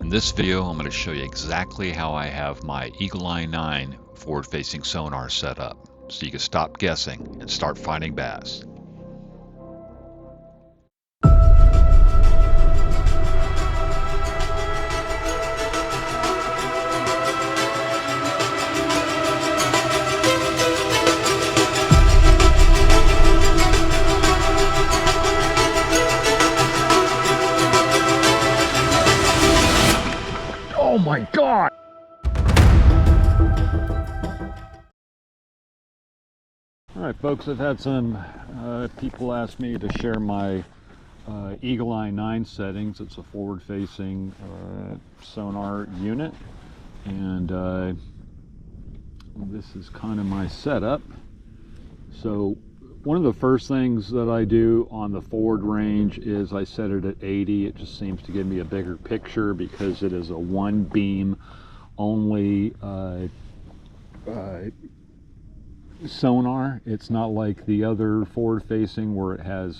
In this video, I'm going to show you exactly how I have my Eagle Eye 9 forward-facing sonar set up, so you can stop guessing and start finding bass. Oh my God! Alright folks, I've had some people ask me to share my Eagle Eye 9 settings. It's a forward-facing sonar unit, and this is kind of my setup. So one of the first things that I do on the forward range is I set it at 80. It just seems to give me a bigger picture because it is a one beam only sonar. It's not like the other forward facing where it has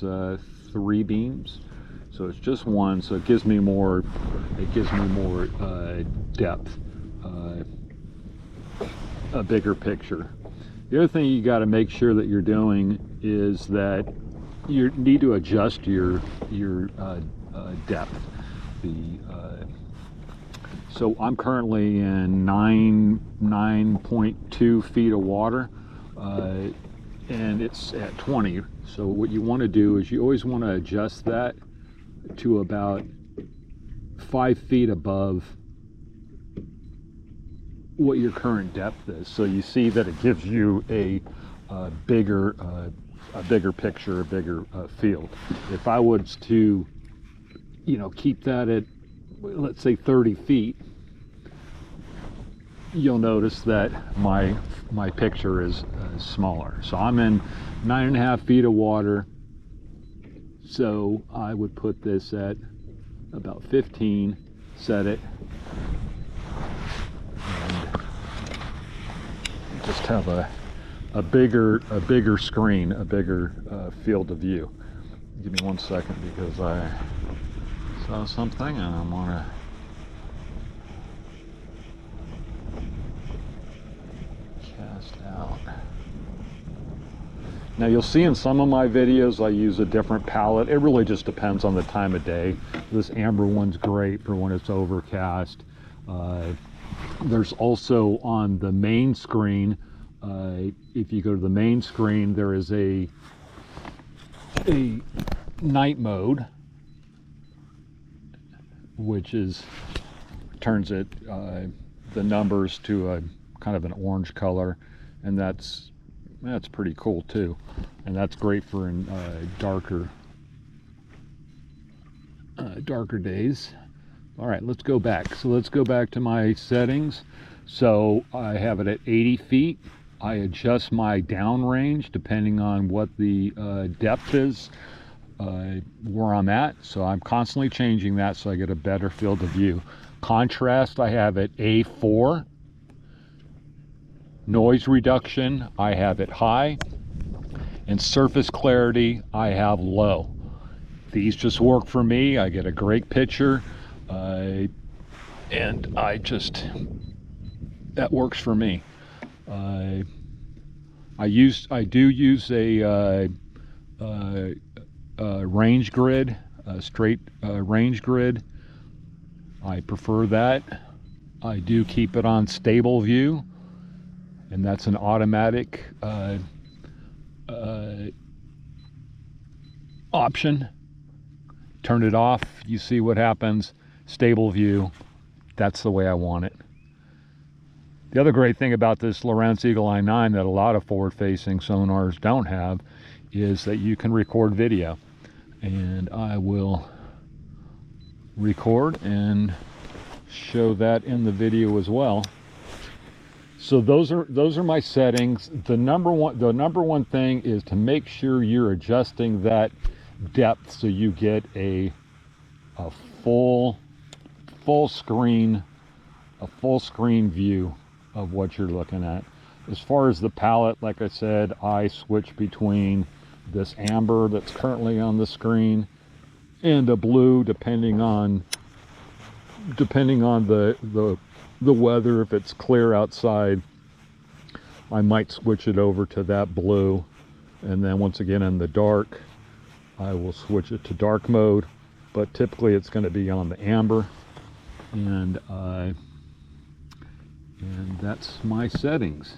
3 beams. So it's just one, so it gives me more depth, a bigger picture. The other thing you got to make sure that you're doing is that you need to adjust your depth. So I'm currently in 9.2 feet of water, and it's at 20. So what you want to do is you always want to adjust that to about 5 feet above what your current depth is, so you see that it gives you a bigger picture, a bigger field. If I was to, keep that at, let's say, 30 feet, you'll notice that my picture is smaller. So I'm in 9.5 feet of water, so I would put this at about 15, set it, just have a bigger screen, a bigger field of view. Give me 1 second because I saw something and I want to cast out. Now you'll see in some of my videos I use a different palette. It really just depends on the time of day. This amber one's great for when it's overcast. There's also on the main screen, if you go to the main screen, there is a night mode, which turns it the numbers to a kind of an orange color, and that's pretty cool too, and that's great for in darker days. All right, let's go back. So let's go back to my settings. So I have it at 80 feet. I adjust my down range depending on what the depth is, where I'm at. So I'm constantly changing that so I get a better field of view. Contrast, I have it A4. Noise reduction, I have it high. And surface clarity, I have low. These just work for me. I get a great picture. And that works for me. I do use a range grid, a straight range grid. I prefer that. I do keep it on stable view, and that's an automatic option. Turn it off, you see what happens. Stable view, that's the way I want it. The other great thing about this Lowrance Eagle Eye 9 that a lot of forward-facing sonars don't have is that you can record video. And I will record and show that in the video as well. So those are my settings. The number one thing is to make sure you're adjusting that depth so you get a full screen view of what you're looking at. As far as the palette, like I said, I switch between this amber that's currently on the screen and a blue, depending on depending on the weather, if it's clear outside, I might switch it over to that blue, and then once again in the dark I will switch it to dark mode, but typically it's going to be on the amber, and that's my settings.